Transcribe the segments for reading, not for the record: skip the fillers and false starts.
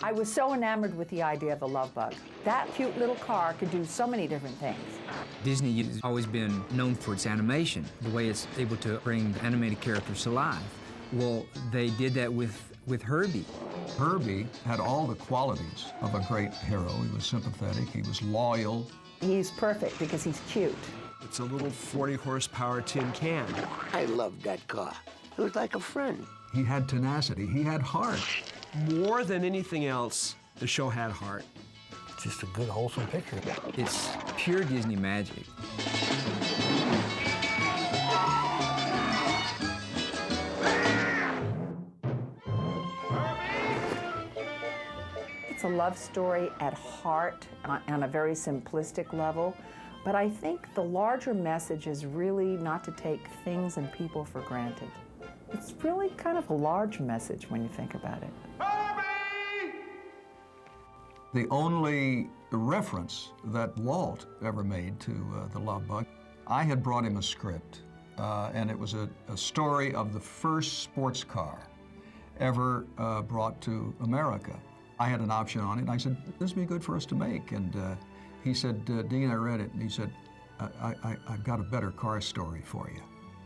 I was so enamored with the idea of the Love Bug. That cute little car could do so many different things. Disney has always been known for its animation, the way it's able to bring animated characters to life. Well, they did that with Herbie. Herbie had all the qualities of a great hero. He was sympathetic, he was loyal. He's perfect because he's cute. It's a little 40-horsepower tin can. I loved that car. It was like a friend. He had tenacity, he had heart. More than anything else, the show had heart. Just a good, wholesome picture. It's pure Disney magic. It's a love story at heart on a very simplistic level, but I think the larger message is really not to take things and people for granted. It's really kind of a large message when you think about it. The only reference that Walt ever made to the Love Bug, I had brought him a script, and it was a story of the first sports car ever brought to America. I had an option on it, and I said, this would be good for us to make. And he said, Dean, I read it, and he said, I've got a better car story for you.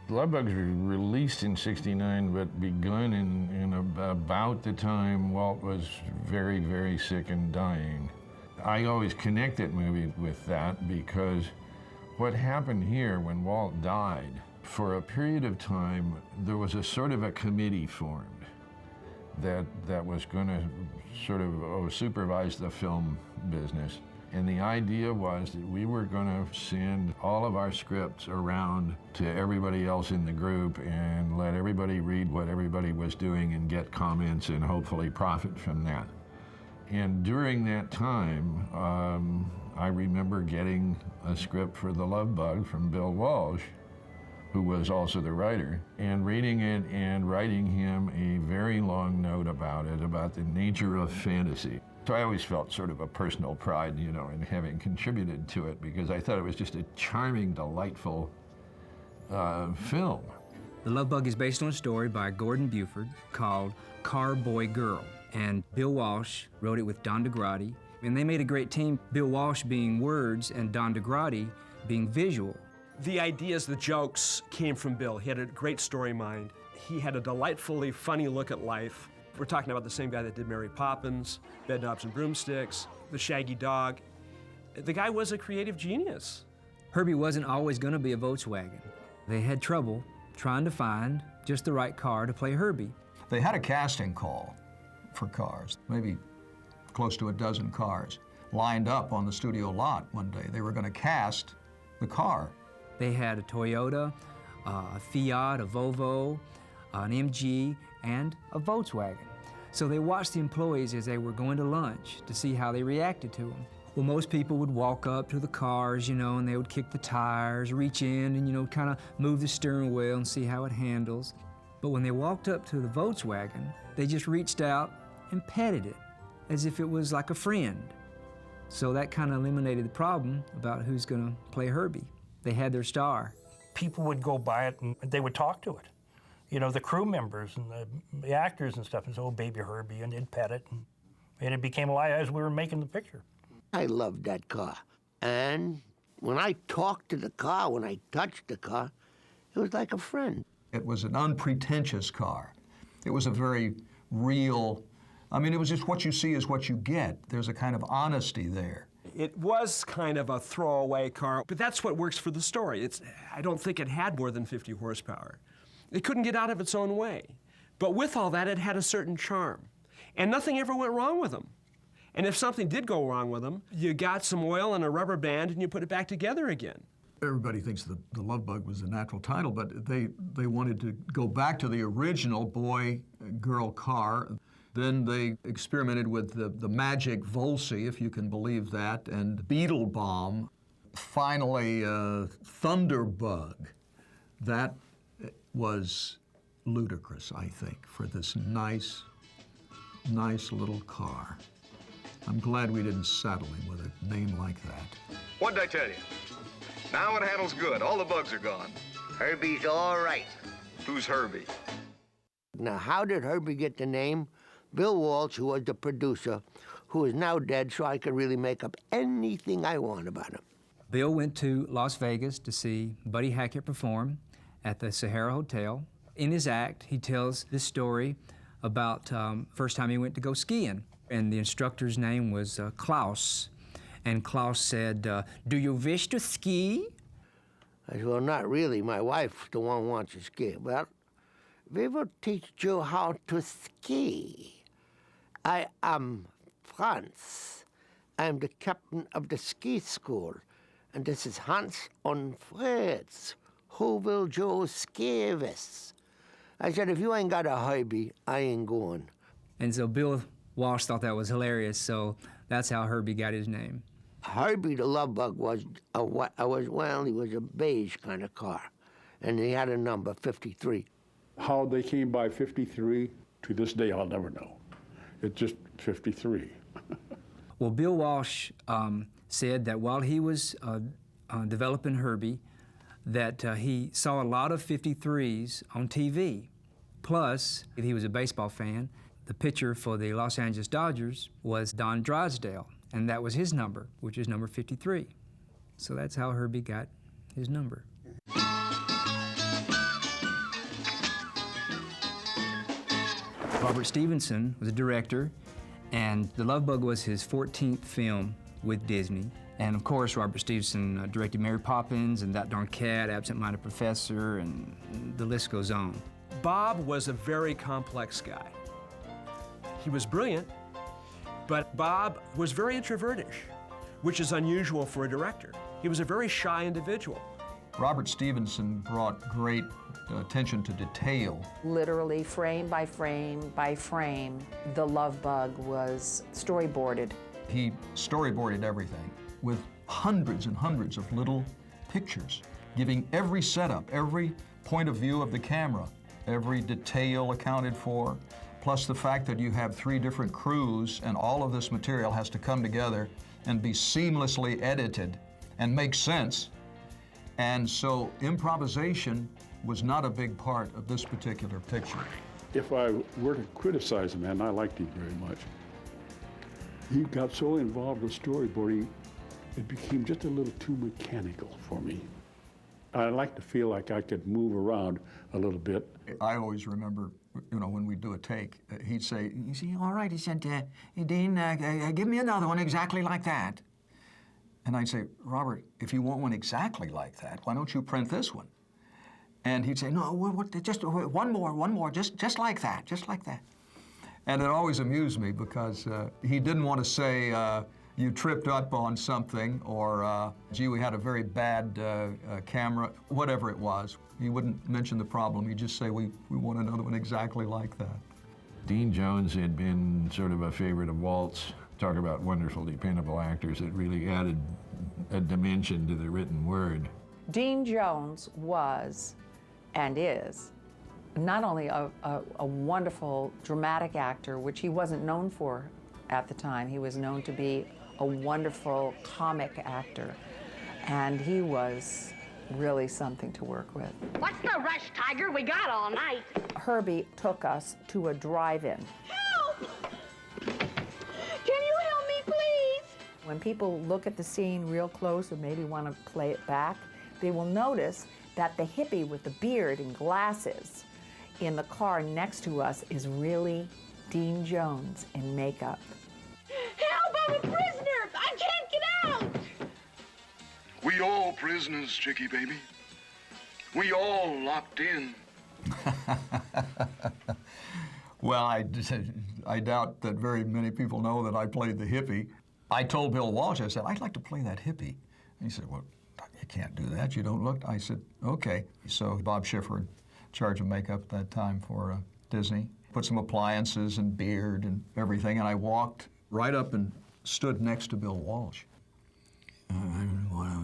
Love Bugs were released in '69, but begun in about the time Walt was very, very sick and dying. I always connect that movie with that because what happened here when Walt died, for a period of time, there was a sort of a committee formed that was going to sort of supervise the film business. And the idea was that we were going to send all of our scripts around to everybody else in the group and let everybody read what everybody was doing and get comments and hopefully profit from that. And during that time, I remember getting a script for The Love Bug from Bill Walsh, who was also the writer, and reading it and writing him a very long note about it, about the nature of fantasy. So I always felt sort of a personal pride, you know, in having contributed to it because I thought it was just a charming, delightful film. The Love Bug is based on a story by Gordon Buford called Car Boy Girl, and Bill Walsh wrote it with Don DeGrady, and they made a great team, Bill Walsh being words and Don DeGrady being visual. The ideas, the jokes came from Bill. He had a great story mind. He had a delightfully funny look at life. We're talking about the same guy that did Mary Poppins, Bedknobs and Broomsticks, The Shaggy Dog. The guy was a creative genius. Herbie wasn't always going to be a Volkswagen. They had trouble trying to find just the right car to play Herbie. They had a casting call for cars, maybe close to a dozen cars, lined up on the studio lot one day. They were going to cast the car. They had a Toyota, a Fiat, a Volvo, an MG, and a Volkswagen. So they watched the employees as they were going to lunch to see how they reacted to them. Well, most people would walk up to the cars, you know, and they would kick the tires, reach in and, you know, kind of move the steering wheel and see how it handles. But when they walked up to the Volkswagen, they just reached out and petted it as if it was like a friend. So that kind of eliminated the problem about who's going to play Herbie. They had their star. People would go by it and they would talk to it. You know, the crew members and the actors and stuff, and so, oh, baby Herbie, and they'd pet it, and it became alive as we were making the picture. I loved that car. And when I talked to the car, when I touched the car, it was like a friend. It was an unpretentious car. It was a very real, I mean, it was just what you see is what you get. There's a kind of honesty there. It was kind of a throwaway car, but that's what works for the story. I don't think it had more than 50 horsepower. It couldn't get out of its own way. But with all that, it had a certain charm. And nothing ever went wrong with them. And if something did go wrong with them, you got some oil and a rubber band and you put it back together again. Everybody thinks the Love Bug was the natural title, but they wanted to go back to the original boy-girl car. Then they experimented with the magic Volsy, if you can believe that, and Beetle Bomb. Finally, Thunderbug. That was ludicrous, I think, for this nice little car. I'm glad we didn't saddle him with a name like that. What'd I tell you? Now it handles good. All the bugs are gone. Herbie's all right. Who's Herbie? Now, how did Herbie get the name? Bill Walsh, who was the producer, who is now dead, so I could really make up anything I want about him. Bill went to Las Vegas to see Buddy Hackett perform at the Sahara Hotel. In his act, he tells this story about first time he went to go skiing, and the instructor's name was Klaus. And Klaus said, "Do you wish to ski?" I said, well, not really. My wife's the one who wants to ski. Well, we will teach you how to ski. I am Franz. I'm the captain of the ski school. And this is Hans und Fritz. Who will you ski with? I said, if you ain't got a hobby, I ain't going. And so Bill Walsh thought that was hilarious, so that's how Herbie got his name. Herbie the Love Bug was he was a beige kind of car, and he had a number 53. How they came by 53, to this day I'll never know. It's just 53. Well, Bill Walsh said that while he was developing Herbie, that he saw a lot of 53s on TV. Plus, he was a baseball fan. The pitcher for the Los Angeles Dodgers was Don Drysdale, and that was his number, which is number 53. So that's how Herbie got his number. Robert Stevenson was a director, and The Love Bug was his 14th film with Disney. And of course, Robert Stevenson directed Mary Poppins and That Darn Cat, Absent-Minded Professor, and the list goes on. Bob was a very complex guy. He was brilliant, but Bob was very introvertish, which is unusual for a director. He was a very shy individual. Robert Stevenson brought great attention to detail. Literally, frame by frame by frame, The Love Bug was storyboarded. He storyboarded everything with hundreds and hundreds of little pictures, giving every setup, every point of view of the camera, every detail accounted for, plus the fact that you have 3 different crews and all of this material has to come together and be seamlessly edited and make sense. And so improvisation was not a big part of this particular picture. If I were to criticize him, and I liked him very much, he got so involved with storyboarding, it became just a little too mechanical for me. I like to feel like I could move around a little bit. I always remember, when we do a take, he'd say, all right, he said, Dean, give me another one exactly like that. And I'd say, Robert, if you want one exactly like that, why don't you print this one? And he'd say, no, just one more, just like that, just like that. And it always amused me because he didn't want to say, you tripped up on something, or gee, we had a very bad camera, whatever it was. He wouldn't mention the problem. He'd just say, we want another one exactly like that. Dean Jones had been sort of a favorite of Walt's. Talk about wonderful, dependable actors that really added a dimension to the written word. Dean Jones was, and is, not only a wonderful dramatic actor, which he wasn't known for at the time. He was known to be a wonderful comic actor, and he was really something to work with. What's the rush, Tiger? We got all night. Herbie took us to a drive-in. Help! Can you help me, please? When people look at the scene real close or maybe want to play it back, they will notice that the hippie with the beard and glasses in the car next to us is really Dean Jones in makeup. Help! I'm a prisoner! I can't get out! We all prisoners, Chicky baby. We all locked in. Well, I doubt that very many people know that I played the hippie. I told Bill Walsh, I said, I'd like to play that hippie. And he said, well, you can't do that. You don't look. I said, okay. So Bob Schiffer, in charge of makeup at that time for Disney, put some appliances and beard and everything, and I walked right up and stood next to Bill Walsh. I don't know what I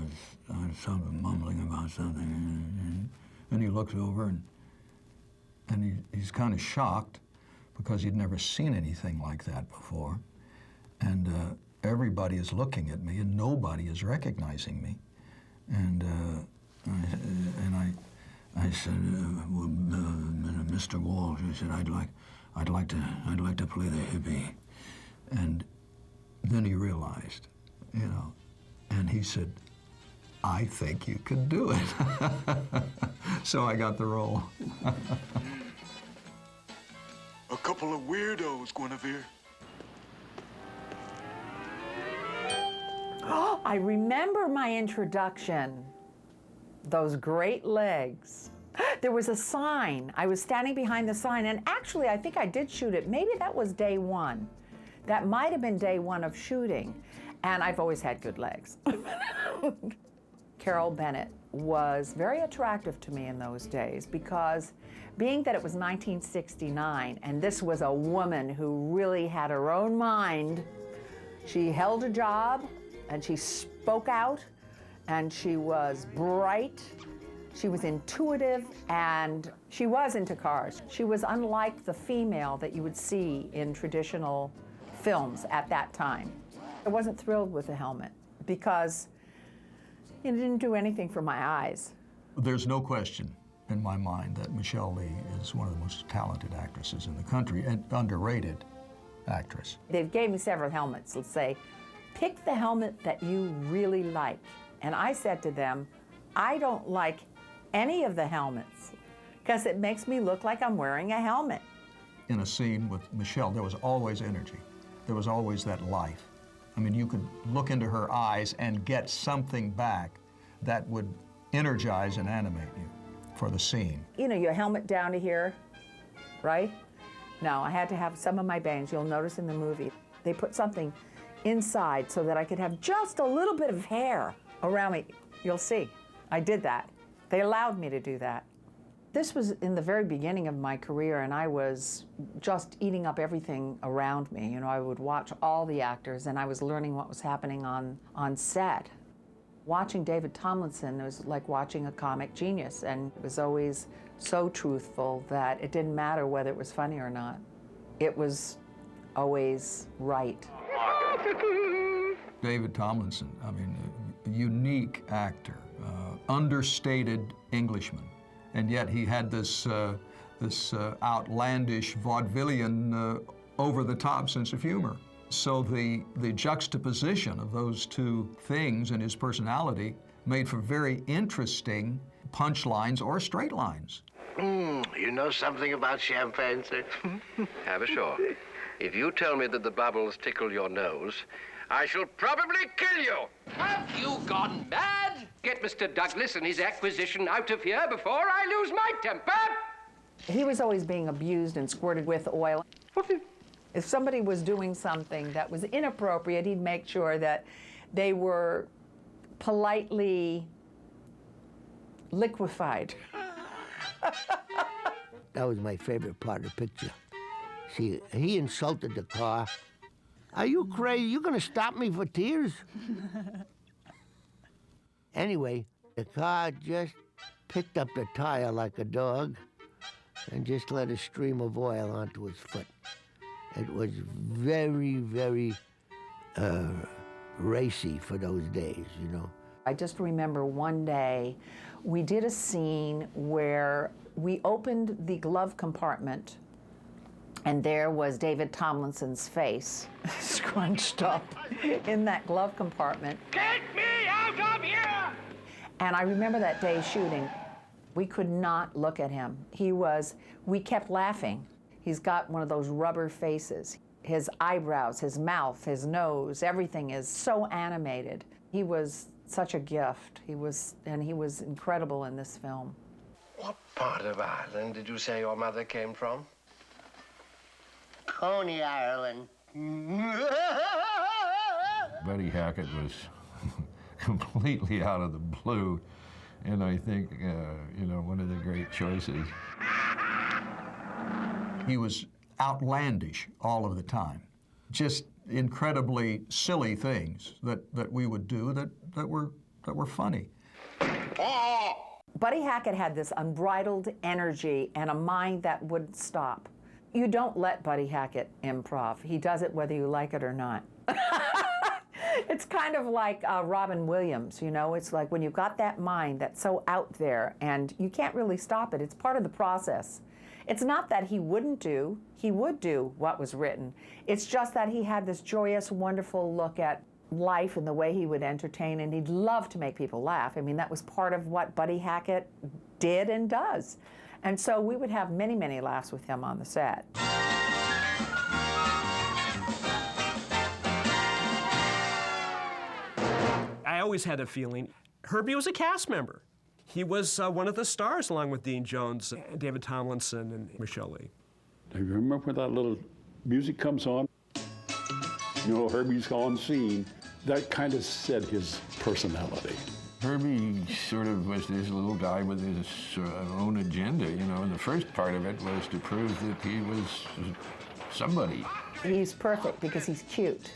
was something mumbling about something, and he looks over and he's kind of shocked because he'd never seen anything like that before, and everybody is looking at me and nobody is recognizing me, and I said, well, Mr. Walsh, I said, I'd like to play the hippie. And then he realized, and he said, I think you could do it. So I got the role. A couple of weirdos, Guinevere. I remember my introduction. Those great legs. There was a sign. I was standing behind the sign, and actually, I think I did shoot it. Maybe that was day one. That might have been day one of shooting. And I've always had good legs. Carol Bennett was very attractive to me in those days because being that it was 1969 and this was a woman who really had her own mind, she held a job and she spoke out and she was bright, she was intuitive, and she was into cars. She was unlike the female that you would see in traditional films at that time. I wasn't thrilled with the helmet because it didn't do anything for my eyes. There's no question in my mind that Michelle Lee is one of the most talented actresses in the country and underrated actress. They gave me several helmets. Let's say, pick the helmet that you really like. And I said to them, I don't like any of the helmets because it makes me look like I'm wearing a helmet. In a scene with Michelle, there was always energy. There was always that life. I mean, you could look into her eyes and get something back that would energize and animate you for the scene. You know, your helmet down to here, right? No, I had to have some of my bangs. You'll notice in the movie, they put something inside so that I could have just a little bit of hair around me. You'll see, I did that. They allowed me to do that. This was in the very beginning of my career, and I was just eating up everything around me. You know, I would watch all the actors, and I was learning what was happening on set. Watching David Tomlinson was like watching a comic genius, and it was always so truthful that it didn't matter whether it was funny or not. It was always right. David Tomlinson, I mean, a unique actor, understated Englishman. And yet he had this outlandish vaudevillian, over-the-top sense of humor. So the juxtaposition of those two things in his personality made for very interesting punchlines or straight lines. You know something about champagne, sir? Have a sure. If you tell me that the bubbles tickle your nose, I shall probably kill you. Have you gone mad? Get Mr. Douglas and his acquisition out of here before I lose my temper. He was always being abused and squirted with oil. If somebody was doing something that was inappropriate, he'd make sure that they were politely liquefied. That was my favorite part of the picture. See, he insulted the car. Are you crazy? You gonna stop me for tears? Anyway, the car just picked up the tire like a dog and just let a stream of oil onto his foot. It was very, very racy for those days, you know. I just remember one day we did a scene where we opened the glove compartment and there was David Tomlinson's face scrunched up in that glove compartment. Get me out of here! And I remember that day shooting. We could not look at him. We kept laughing. He's got one of those rubber faces. His eyebrows, his mouth, his nose, everything is so animated. He was such a gift. He was incredible in this film. What part of Ireland did you say your mother came from? Coney Ireland. Buddy Hackett was completely out of the blue, and I think, one of the great choices. He was outlandish all of the time. Just incredibly silly things that we would do that were funny. Buddy Hackett had this unbridled energy and a mind that wouldn't stop. You don't let Buddy Hackett improv. He does it whether you like it or not. It's kind of like Robin Williams, you know? It's like when you've got that mind that's so out there and you can't really stop it. It's part of the process. It's not that he wouldn't do, he would do what was written. It's just that he had this joyous, wonderful look at life and the way he would entertain, and he'd love to make people laugh. I mean, that was part of what Buddy Hackett did and does. And so we would have many, many laughs with him on the set. I always had a feeling Herbie was a cast member. He was one of the stars along with Dean Jones, David Tomlinson, and Michelle Lee. Do you remember when that little music comes on? You know, Herbie's on scene. That kind of said his personality. Herbie sort of was this little guy with his own agenda, you know, and the first part of it was to prove that he was somebody. He's perfect because he's cute.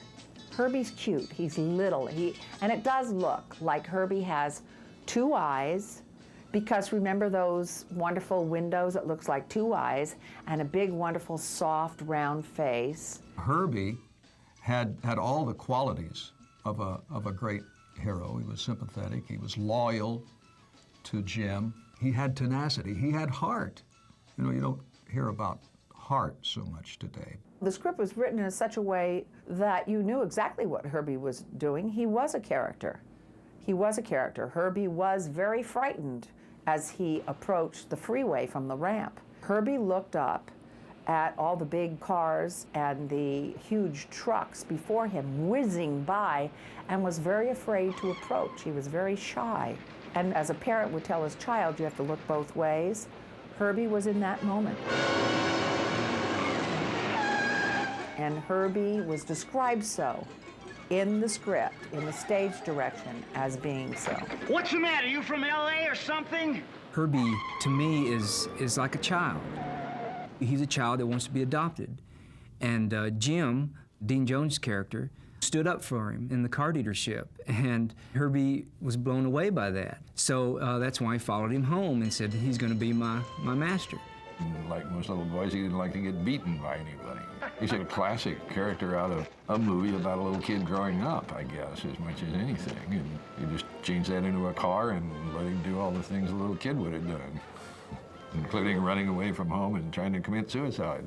Herbie's cute, he's little, and it does look like Herbie has 2 eyes, because remember those wonderful windows? It looks like 2 eyes, and a big, wonderful, soft, round face. Herbie had all the qualities of a great hero. He was sympathetic, he was loyal to Jim, he had tenacity, he had heart. You know, you don't hear about heart so much today. The script was written in such a way that you knew exactly what Herbie was doing. He was a character. He was a character. Herbie was very frightened as he approached the freeway from the ramp. Herbie looked up at all the big cars and the huge trucks before him whizzing by and was very afraid to approach. He was very shy. And as a parent would tell his child, you have to look both ways. Herbie was in that moment. And Herbie was described so in the script, in the stage direction, as being so. What's the matter? You from LA or something? Herbie, to me, is like a child. He's a child that wants to be adopted. And Jim, Dean Jones' character, stood up for him in the car dealership, and Herbie was blown away by that. So that's why he followed him home and said he's going to be my master. Like most little boys, he didn't like to get beaten by anybody. He's a classic character out of a movie about a little kid growing up, I guess, as much as anything. And you just change that into a car and let him do all the things a little kid would have done, including running away from home and trying to commit suicide.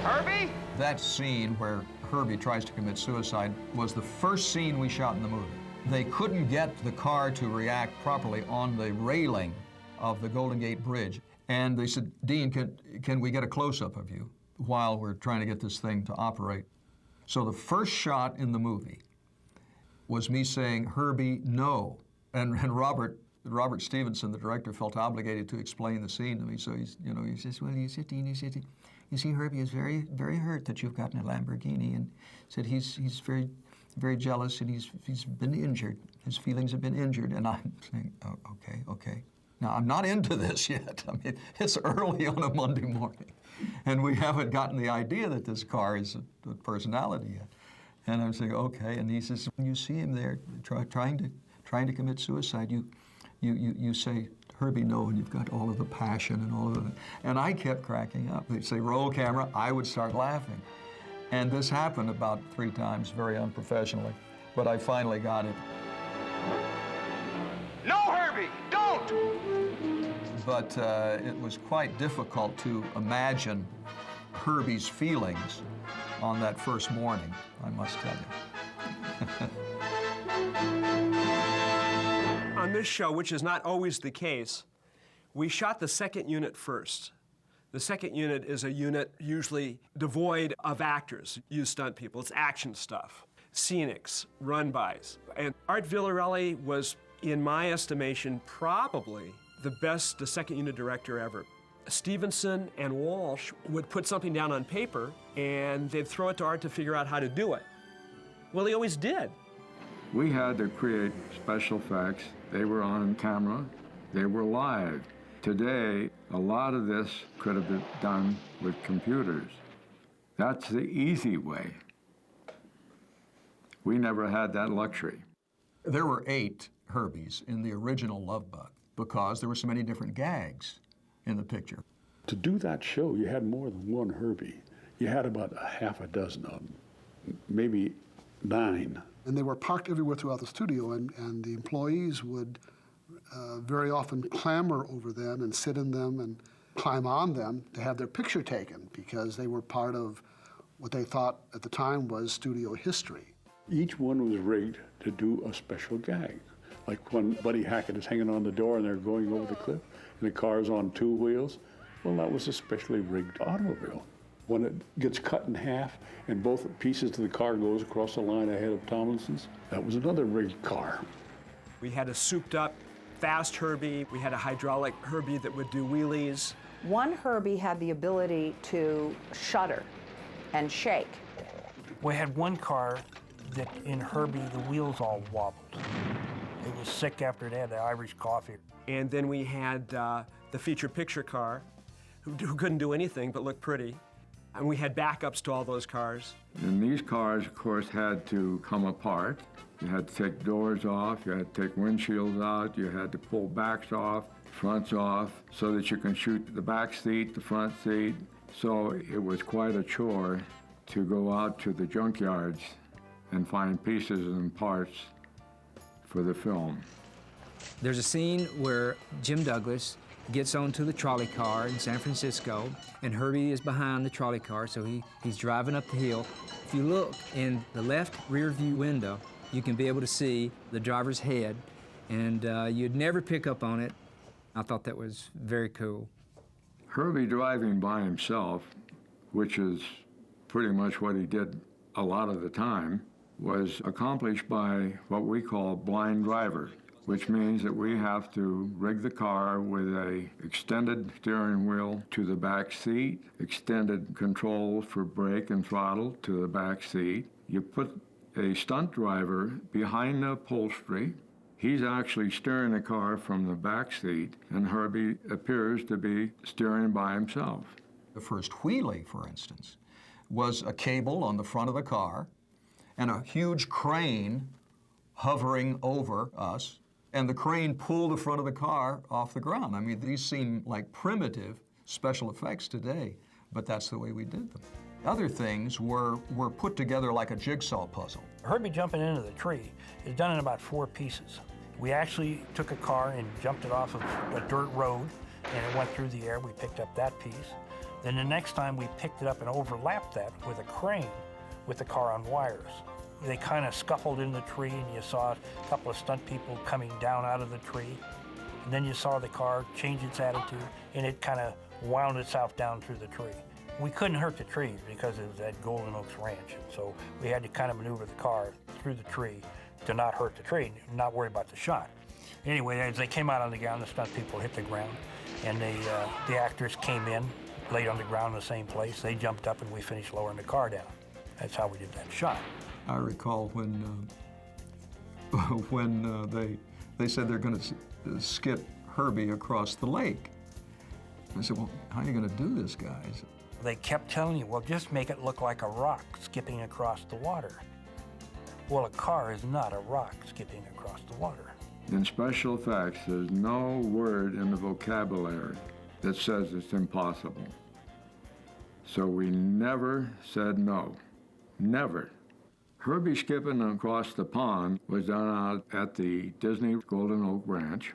Herbie? That scene where Herbie tries to commit suicide was the first scene we shot in the movie. They couldn't get the car to react properly on the railing of the Golden Gate Bridge. And they said, Dean, can we get a close-up of you while we're trying to get this thing to operate? So the first shot in the movie was me saying, Herbie, no. And Robert Stevenson, the director, felt obligated to explain the scene to me. So he says, well, Dean, you see, Herbie is very, very hurt that you've gotten a Lamborghini, and said he's very, very jealous, and he's been injured. His feelings have been injured. And I'm saying, oh, okay. Now, I'm not into this yet. I mean, it's early on a Monday morning, and we haven't gotten the idea that this car is a personality yet. And I'm saying, okay. And he says, when you see him there trying to commit suicide, you say, Herbie, no, and you've got all of the passion and all of it. And I kept cracking up. They'd say, roll camera, I would start laughing. And this happened about 3 times, very unprofessionally, but I finally got it. No, Herbie, don't! But it was quite difficult to imagine Herbie's feelings on that first morning, I must tell you. On this show, which is not always the case, we shot the second unit first. The second unit is a unit usually devoid of actors, use stunt people. It's action stuff, scenics, run-bys. And Art Villarelli was, in my estimation, probably the best second unit director ever. Stevenson and Walsh would put something down on paper and they'd throw it to Art to figure out how to do it. Well, he always did. We had to create special effects. They were on camera, they were live. Today, a lot of this could have been done with computers. That's the easy way. We never had that luxury. There were 8 Herbies in the original Lovebug because there were so many different gags in the picture. To do that show, you had more than one Herbie. You had about a half a dozen of them, maybe 9. And they were parked everywhere throughout the studio, and the employees would very often clamber over them and sit in them and climb on them to have their picture taken because they were part of what they thought at the time was studio history. Each one was rigged to do a special gag. Like when Buddy Hackett is hanging on the door and they're going over the cliff and the car's on 2 wheels, well, that was a specially rigged automobile. When it gets cut in half and both pieces of the car goes across the line ahead of Tomlinson's, that was another rigged car. We had a souped-up, fast Herbie. We had a hydraulic Herbie that would do wheelies. One Herbie had the ability to shudder and shake. We had one car that in Herbie, the wheels all wobbled. It was sick after it had the Irish coffee. And then we had the feature picture car, who couldn't do anything but look pretty. And we had backups to all those cars. And these cars, of course, had to come apart. You had to take doors off, you had to take windshields out, you had to pull backs off, fronts off, so that you can shoot the back seat, the front seat. So it was quite a chore to go out to the junkyards and find pieces and parts for the film. There's a scene where Jim Douglas gets onto the trolley car in San Francisco, and Herbie is behind the trolley car, so he's driving up the hill. If you look in the left rear view window, you can be able to see the driver's head, and you'd never pick up on it. I thought that was very cool. Herbie driving by himself, which is pretty much what he did a lot of the time, was accomplished by what we call blind driver, which means that we have to rig the car with a extended steering wheel to the back seat, extended controls for brake and throttle to the back seat. You put a stunt driver behind the upholstery. He's actually steering the car from the back seat, and Herbie appears to be steering by himself. The first wheelie, for instance, was a cable on the front of the car and a huge crane hovering over us, and the crane pulled the front of the car off the ground. I mean, these seem like primitive special effects today, but that's the way we did them. Other things were put together like a jigsaw puzzle. Herbie jumping into the tree is done in about 4 pieces. We actually took a car and jumped it off of a dirt road, and it went through the air. We picked up that piece. Then the next time we picked it up and overlapped that with a crane with the car on wires. They kind of scuffled in the tree, and you saw a couple of stunt people coming down out of the tree. And then you saw the car change its attitude, and it kind of wound itself down through the tree. We couldn't hurt the trees because it was at Golden Oaks Ranch, and so we had to kind of maneuver the car through the tree to not hurt the tree, not worry about the shot. Anyway, as they came out on the ground, the stunt people hit the ground, and the actors came in, laid on the ground in the same place. They jumped up, and we finished lowering the car down. That's how we did that shot. I recall when they said they're going to skip Herbie across the lake. I said, well, how are you going to do this, guys? They kept telling you, well, just make it look like a rock skipping across the water. Well, a car is not a rock skipping across the water. In special effects, there's no word in the vocabulary that says it's impossible. So we never said no. Never. Herbie skipping across the pond was done out at the Disney Golden Oak Ranch.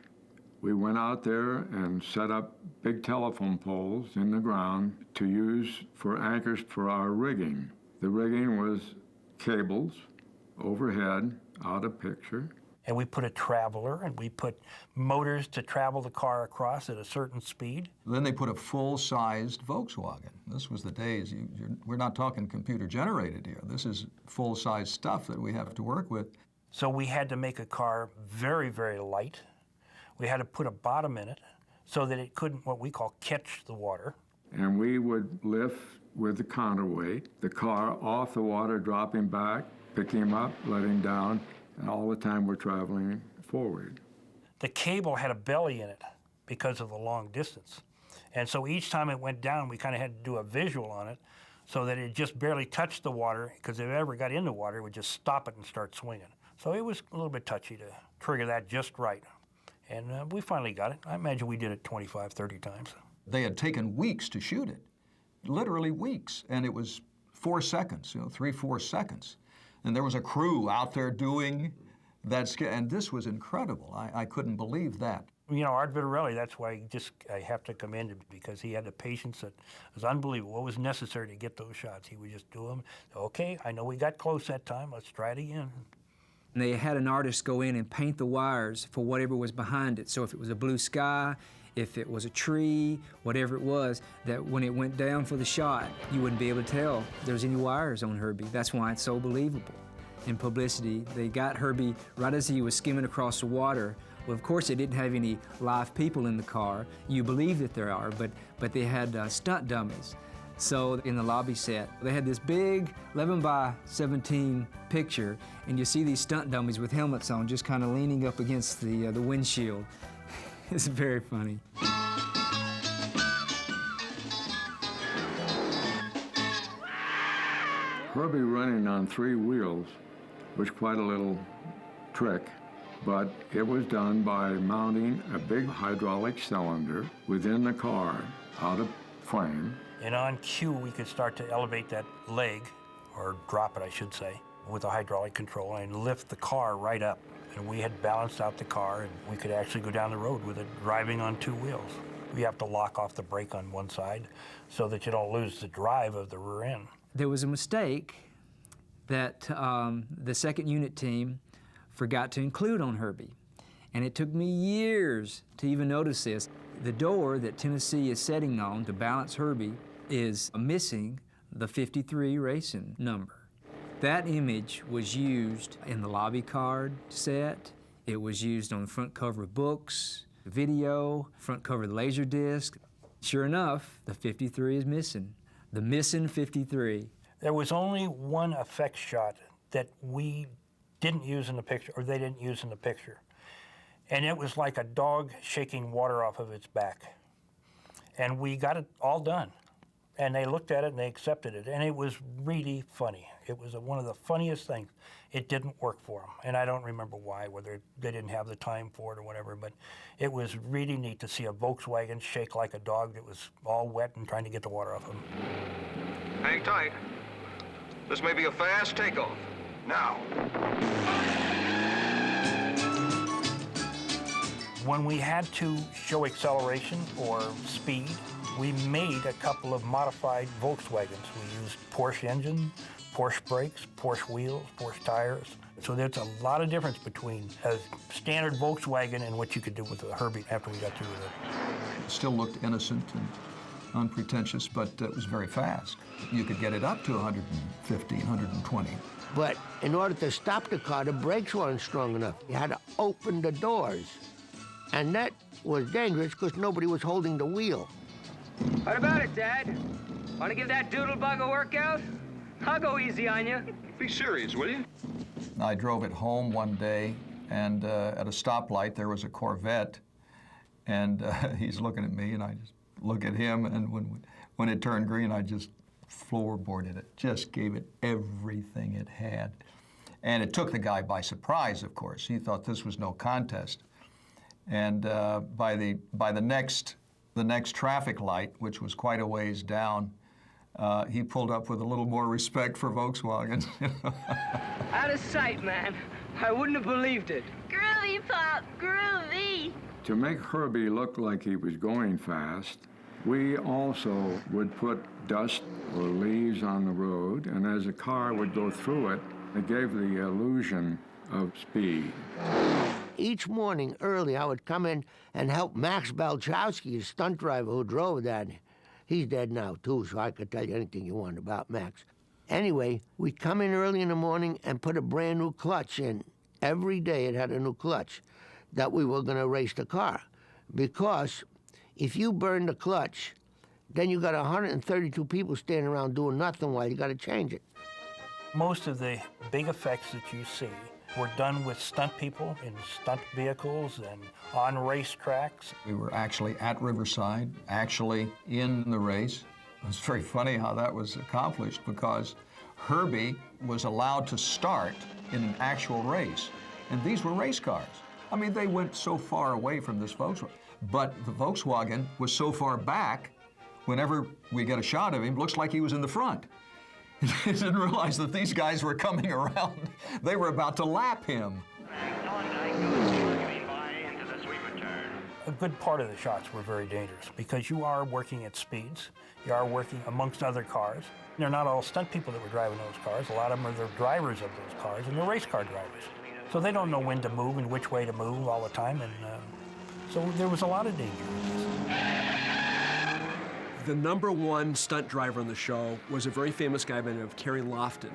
We went out there and set up big telephone poles in the ground to use for anchors for our rigging. The rigging was cables overhead, out of picture. And we put a traveler, and we put motors to travel the car across at a certain speed. Then they put a full-sized Volkswagen. This was the days, we're not talking computer-generated here. This is full-size stuff that we have to work with. So we had to make a car very, very light. We had to put a bottom in it so that it couldn't, what we call, catch the water. And we would lift with the counterweight, the car off the water, dropping back, picking him up, letting him down, and all the time we're traveling forward. The cable had a belly in it because of the long distance. And so each time it went down, we kind of had to do a visual on it so that it just barely touched the water, because if it ever got in the water, it would just stop it and start swinging. So it was a little bit touchy to trigger that just right. And we finally got it. I imagine we did it 25, 30 times. They had taken weeks to shoot it, literally weeks, and it was 4 seconds, 3, 4 seconds. And there was a crew out there doing And this was incredible. I couldn't believe that. You know, Art Vitarelli, that's why I have to commend him, because he had the patience that was unbelievable. What was necessary to get those shots? He would just do them. Okay, I know we got close that time. Let's try it again. And they had an artist go in and paint the wires for whatever was behind it. So if it was a blue sky, if it was a tree, whatever it was, that when it went down for the shot, you wouldn't be able to tell there was any wires on Herbie. That's why it's so believable. In publicity, they got Herbie right as he was skimming across the water. Well, of course, they didn't have any live people in the car. You believe that there are, but they had stunt dummies. So in the lobby set, they had this big 11 by 17 picture, and you see these stunt dummies with helmets on, just kind of leaning up against the windshield. It's very funny. Herbie running on 3 wheels was quite a little trick, but it was done by mounting a big hydraulic cylinder within the car out of frame. And on cue, we could start to elevate that leg, or drop it, I should say, with a hydraulic control and lift the car right up. And we had balanced out the car, and we could actually go down the road with it driving on 2 wheels. We have to lock off the brake on one side so that you don't lose the drive of the rear end. There was a mistake that the second unit team forgot to include on Herbie. And it took me years to even notice this. The door that Tennessee is setting on to balance Herbie is missing the 53 racing number. That image was used in the lobby card set. It was used on the front cover of books, video, front cover of the Laserdisc. Sure enough, the 53 is missing. The missing 53. There was only one effect shot that we didn't use in the picture, or they didn't use in the picture. And it was like a dog shaking water off of its back. And we got it all done. And they looked at it and they accepted it. And it was really funny. It was one of the funniest things. It didn't work for them. And I don't remember why, whether they didn't have the time for it or whatever, but it was really neat to see a Volkswagen shake like a dog that was all wet and trying to get the water off of him. Hang tight. This may be a fast takeoff. Now. When we had to show acceleration or speed, we made a couple of modified Volkswagens. We used Porsche engine, Porsche brakes, Porsche wheels, Porsche tires. So there's a lot of difference between a standard Volkswagen and what you could do with a Herbie after we got through with it. It still looked innocent and unpretentious, but it was very fast. You could get it up to 150, 120. But in order to stop the car, the brakes weren't strong enough. You had to open the doors. And that was dangerous because nobody was holding the wheel. What about it, Dad? Want to give that doodlebug a workout? I'll go easy on you. Be serious, will you? I drove it home one day, and at a stoplight there was a Corvette, and he's looking at me, and I just look at him, and when it turned green, I just floorboarded it, just gave it everything it had. And it took the guy by surprise, of course. He thought this was no contest. And by the next traffic light, which was quite a ways down, he pulled up with a little more respect for Volkswagens. Out of sight, man. I wouldn't have believed it. Groovy, Pop, groovy. To make Herbie look like he was going fast, we also would put dust or leaves on the road, and as the car would go through it, it gave the illusion of speed. Each morning early, I would come in and help Max Balchowski, the stunt driver who drove that. He's dead now, too, so I could tell you anything you want about Max. Anyway, we'd come in early in the morning and put a brand new clutch in. Every day it had a new clutch that we were going to race the car. Because if you burn the clutch, then you got 132 people standing around doing nothing while you got to change it. Most of the big effects that you see were done with stunt people in stunt vehicles and on racetracks. We were actually at Riverside, actually in the race. It was very funny how that was accomplished because Herbie was allowed to start in an actual race. And these were race cars. I mean, they went so far away from this Volkswagen. But the Volkswagen was so far back, whenever we get a shot of him, looks like he was in the front. He didn't realize that these guys were coming around. They were about to lap him. A good part of the shots were very dangerous because you are working at speeds. You are working amongst other cars. They're not all stunt people that were driving those cars. A lot of them are the drivers of those cars, and they're race car drivers. So they don't know when to move and which way to move all the time, and so there was a lot of danger in this. The #1 stunt driver on the show was a very famous guy by the name of Kerry Lofton.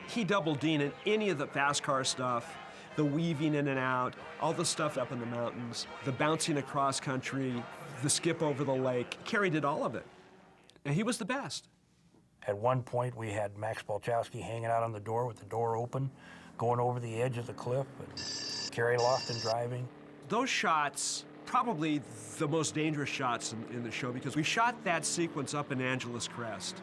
He doubled Dean in any of the fast car stuff, the weaving in and out, all the stuff up in the mountains, the bouncing across country, the skip over the lake. Kerry did all of it, and he was the best. At one point, we had Max Balchowski hanging out on the door with the door open, going over the edge of the cliff, and Kerry Lofton driving. Those shots, probably the most dangerous shots in the show, because we shot that sequence up in Angeles Crest.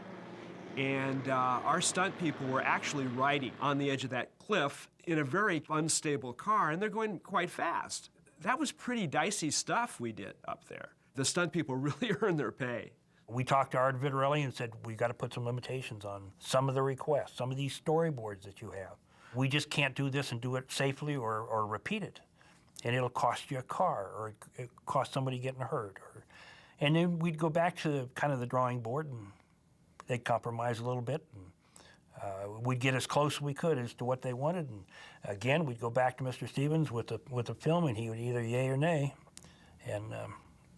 And our stunt people were actually riding on the edge of that cliff in a very unstable car, and they're going quite fast. That was pretty dicey stuff we did up there. The stunt people really earned their pay. We talked to Art Vitarelli and said, we got to put some limitations on some of the requests, some of these storyboards that you have. We just can't do this and do it safely or repeat it. And it'll cost you a car, or it cost somebody getting hurt. And then we'd go back to kind of the drawing board, and they'd compromise a little bit. And we'd get as close as we could as to what they wanted. And again, we'd go back to Mr. Stevens with the film, and he would either yay or nay. And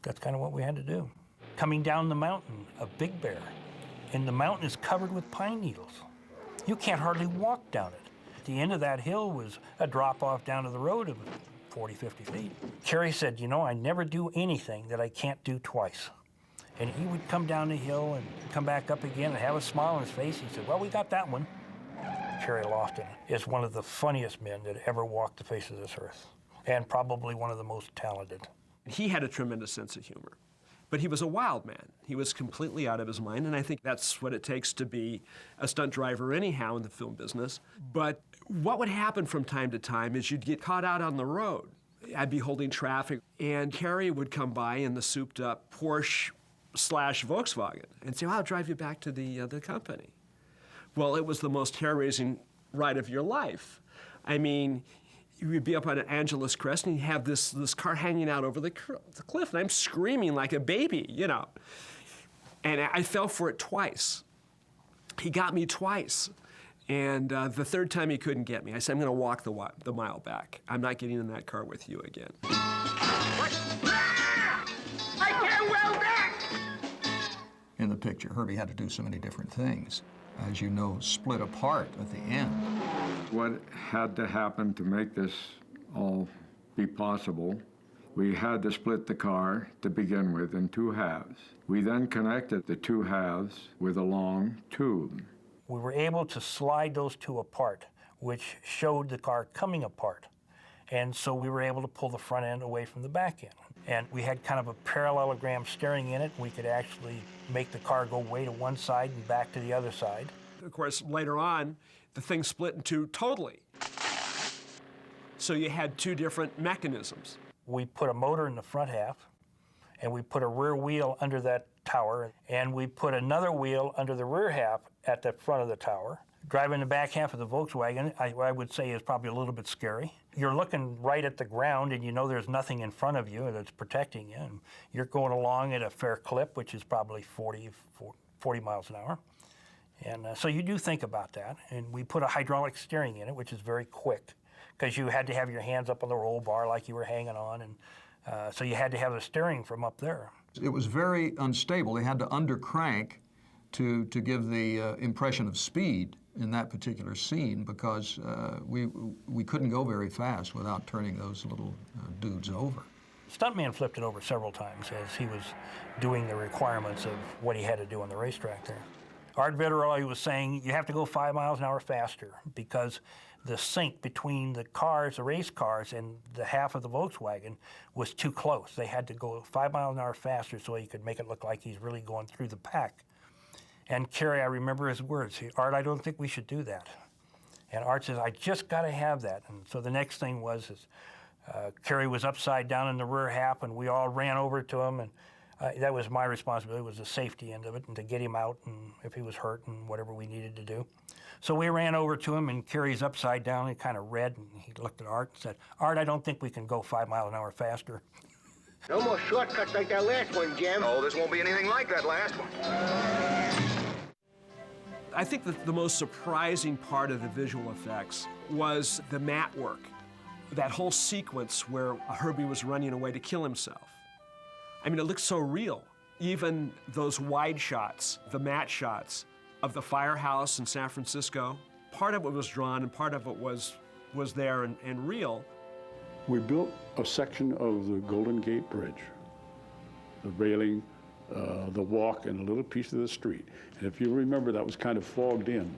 that's kind of what we had to do. Coming down the mountain, a big bear, and the mountain is covered with pine needles. You can't hardly walk down it. At the end of that hill was a drop-off down to the road of 40, 50 feet. Kerry said, you know, I never do anything that I can't do twice. And he would come down the hill and come back up again and have a smile on his face. He said, well, we got that one. Kerry Lofton is one of the funniest men that ever walked the face of this earth, and probably one of the most talented. He had a tremendous sense of humor. But he was a wild man. He was completely out of his mind, and I think that's what it takes to be a stunt driver anyhow in the film business. But what would happen from time to time is you'd get caught out on the road. I'd be holding traffic, and Kerry would come by in the souped-up Porsche/Volkswagen and say, well, I'll drive you back to the company. Well, it was the most hair-raising ride of your life. I mean, you would be up on Angeles Crest, and you have this car hanging out over the cliff, and I'm screaming like a baby, you know. And I fell for it twice. He got me twice. And the third time he couldn't get me. I said, I'm going to walk the mile back. I'm not getting in that car with you again. I can't weld that! In the picture, Herbie had to do so many different things. As you know, split apart at the end. What had to happen to make this all be possible, we had to split the car to begin with in two halves. We then connected the two halves with a long tube. We were able to slide those two apart, which showed the car coming apart. And so we were able to pull the front end away from the back end. And we had kind of a parallelogram steering in it. We could actually make the car go way to one side and back to the other side. Of course, later on, the thing split in two totally. So you had two different mechanisms. We put a motor in the front half, and we put a rear wheel under that tower, and we put another wheel under the rear half at the front of the tower. Driving the back half of the Volkswagen, I would say, is probably a little bit scary. You're looking right at the ground, and you know there's nothing in front of you that's protecting you. And you're going along at a fair clip, which is probably 40 miles an hour. And so you do think about that. And we put a hydraulic steering in it, which is very quick, because you had to have your hands up on the roll bar like you were hanging on. And so you had to have the steering from up there. It was very unstable. They had to undercrank to give the impression of speed in that particular scene, because we couldn't go very fast without turning those little dudes over. Stuntman flipped it over several times as he was doing the requirements of what he had to do on the racetrack there. Art Vitarelli was saying you have to go 5 miles an hour faster because the sync between the cars, the race cars, and the half of the Volkswagen was too close. They had to go 5 miles an hour faster so he could make it look like he's really going through the pack. And Kerry, I remember his words, Art, I don't think we should do that. And Art says, I just got to have that. And so the next thing was Kerry was upside down in the rear half, and we all ran over to him, and that was my responsibility, was the safety end of it, and to get him out, and if he was hurt, and whatever we needed to do. So we ran over to him, and Kerry's upside down, and kind of red, and he looked at Art and said, Art, I don't think we can go 5 miles an hour faster. No more shortcuts like that last one, Jim. Oh, this won't be anything like that last one. I think that the most surprising part of the visual effects was the mat work. That whole sequence where Herbie was running away to kill himself. I mean, it looks so real. Even those wide shots, the matte shots of the firehouse in San Francisco, part of it was drawn and part of it was there and real. We built a section of the Golden Gate Bridge, the railing, the walk, and a little piece of the street. And if you remember, that was kind of fogged in.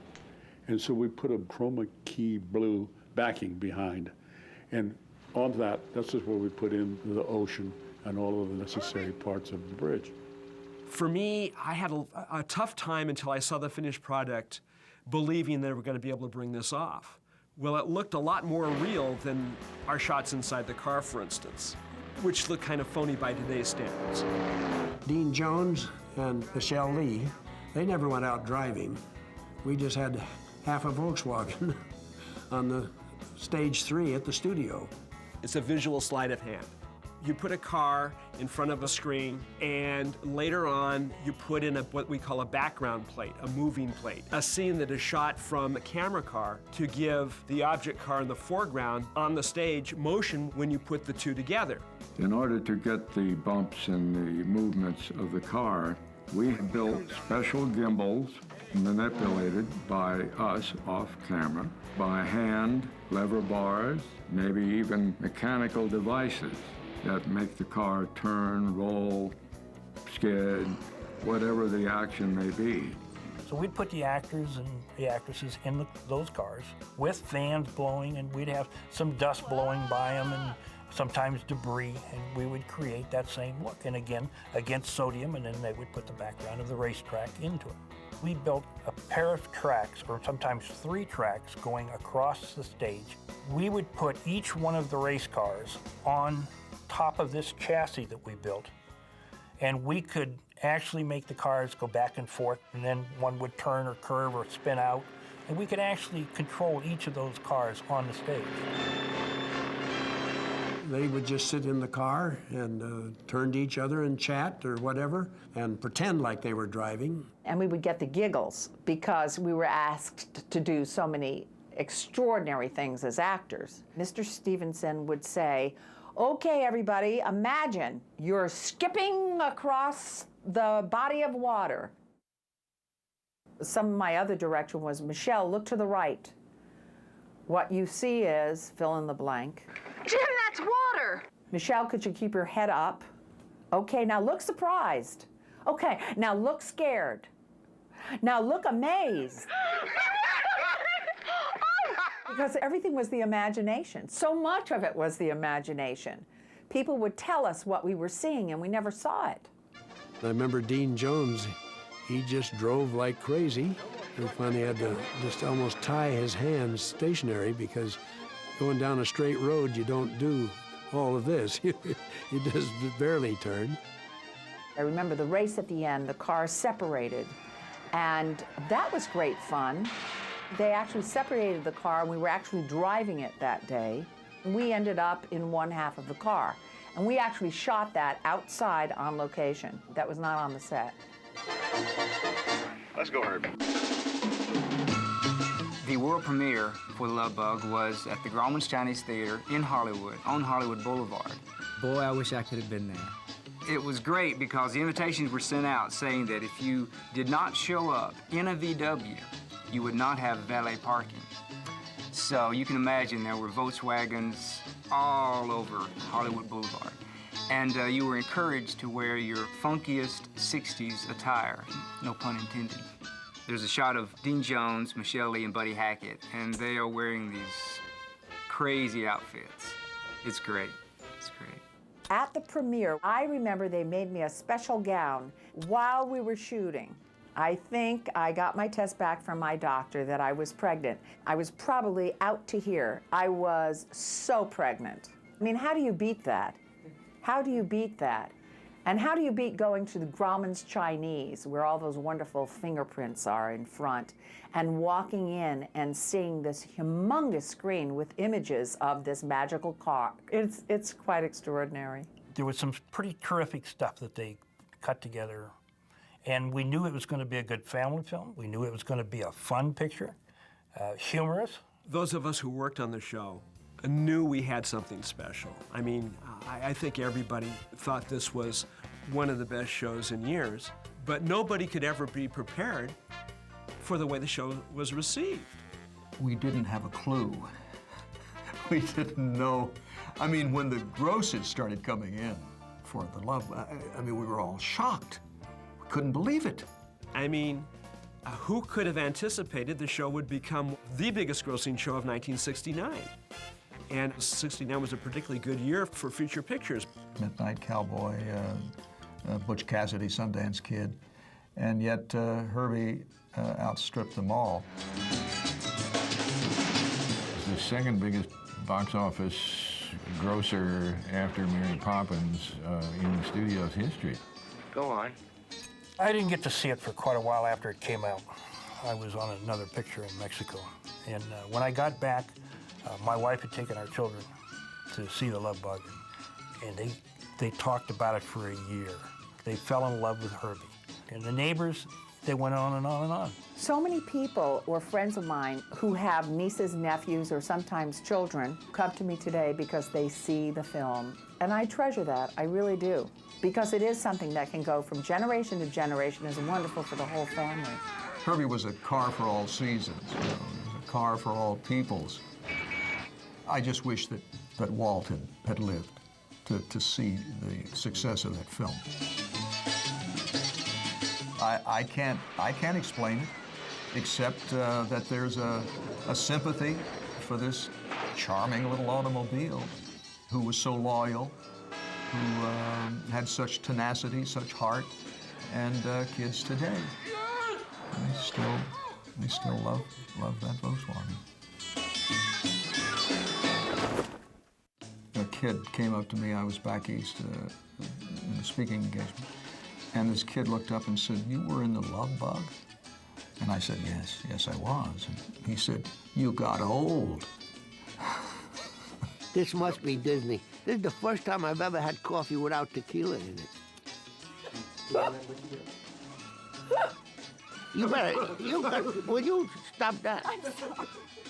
And so we put a chroma key blue backing behind. And on that, this is where we put in the ocean and all of the necessary parts of the bridge. For me, I had a tough time until I saw the finished product, believing they were going to be able to bring this off. Well, it looked a lot more real than our shots inside the car, for instance, which looked kind of phony by today's standards. Dean Jones and Michelle Lee, they never went out driving. We just had half a Volkswagen on the stage 3 at the studio. It's a visual sleight of hand. You put a car in front of a screen, and later on, you put in what we call a background plate, a moving plate, a scene that is shot from a camera car to give the object car in the foreground on the stage motion when you put the two together. In order to get the bumps and the movements of the car, we built special gimbals manipulated by us off camera, by hand, lever bars, maybe even mechanical devices that make the car turn, roll, skid, whatever the action may be. So we'd put the actors and the actresses in those cars with fans blowing, and we'd have some dust blowing by them and sometimes debris, and we would create that same look. And again, against sodium, and then they would put the background of the racetrack into it. We built a pair of tracks, or sometimes 3 tracks, going across the stage. We would put each one of the race cars on top of this chassis that we built, and we could actually make the cars go back and forth, and then one would turn or curve or spin out, and we could actually control each of those cars on the stage. They would just sit in the car and turn to each other and chat or whatever and pretend like they were driving. And we would get the giggles because we were asked to do so many extraordinary things as actors. Mr. Stevenson would say, "Okay, everybody, imagine you're skipping across the body of water." Some of my other direction was, "Michelle, look to the right. What you see is," fill in the blank. Jim, that's water. "Michelle, could you keep your head up? Okay, now look surprised. Okay, now look scared. Now look amazed." Because everything was the imagination. So much of it was the imagination. People would tell us what we were seeing, and we never saw it. I remember Dean Jones, he just drove like crazy. We finally had to just almost tie his hands stationary because going down a straight road, you don't do all of this. You just barely turn. I remember the race at the end, the cars separated, and that was great fun. They actually separated the car, and we were actually driving it that day. We ended up in one half of the car, and we actually shot that outside on location. That was not on the set. Let's go, Herb. The world premiere for The Lovebug was at the Grauman's Chinese Theater in Hollywood, on Hollywood Boulevard. Boy, I wish I could have been there. It was great because the invitations were sent out saying that if you did not show up in a VW, you would not have valet parking. So you can imagine there were Volkswagens all over Hollywood Boulevard. And you were encouraged to wear your funkiest 60s attire, no pun intended. There's a shot of Dean Jones, Michelle Lee, and Buddy Hackett, and they are wearing these crazy outfits. It's great. It's great. At the premiere, I remember they made me a special gown while we were shooting. I think I got my test back from my doctor that I was pregnant. I was probably out to here. I was so pregnant. I mean, how do you beat that? How do you beat that? And how do you beat going to the Grauman's Chinese, where all those wonderful fingerprints are in front, and walking in and seeing this humongous screen with images of this magical car? It's quite extraordinary. There was some pretty terrific stuff that they cut together, and we knew it was going to be a good family film. We knew it was going to be a fun picture, humorous. Those of us who worked on the show knew we had something special. I mean, I think everybody thought this was one of the best shows in years, but nobody could ever be prepared for the way the show was received. We didn't have a clue. We didn't know. I mean, when the grosses started coming in for the Love, I mean, we were all shocked. We couldn't believe it. I mean, who could have anticipated the show would become the biggest grossing show of 1969? And 69 was a particularly good year for feature pictures. Midnight Cowboy, Butch Cassidy, Sundance Kid, and yet Herbie outstripped them all. The second biggest box office grosser after Mary Poppins in the studio's history. Go on. I didn't get to see it for quite a while after it came out. I was on another picture in Mexico. And when I got back, my wife had taken our children to see The Love Bug, and they talked about it for a year. They fell in love with Herbie. And the neighbors, they went on and on and on. So many people or friends of mine who have nieces, nephews, or sometimes children come to me today because they see the film. And I treasure that, I really do. Because it is something that can go from generation to generation, is wonderful for the whole family. Herbie was a car for all seasons, you know, it was a car for all peoples. I just wish that Walt had lived to see the success of that film. I can't explain it, except that there's a sympathy for this charming little automobile who was so loyal, who had such tenacity, such heart, and kids today, they still love that Volkswagen. A kid came up to me, I was back east in a speaking engagement, and this kid looked up and said, "You were in The Love Bug?" And I said, yes I was. And he said, "You got old." This must be Disney. This is the first time I've ever had coffee without tequila in it. Will you stop that?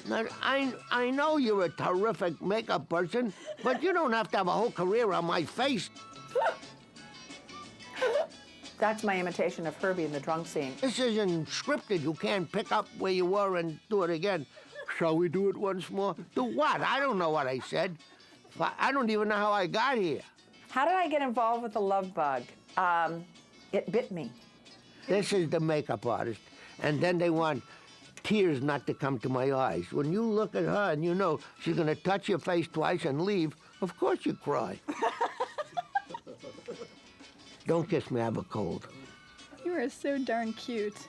Now, I know you're a terrific makeup person, but you don't have to have a whole career on my face. That's my imitation of Herbie in the drunk scene. This isn't scripted. You can't pick up where you were and do it again. Shall we do it once more? Do what? I don't know what I said. I don't even know how I got here. How did I get involved with The Love Bug? It bit me. This is the makeup artist, and then they want tears not to come to my eyes. When you look at her and you know she's going to touch your face twice and leave, of course you cry. Don't kiss me, I have a cold. You are so darn cute.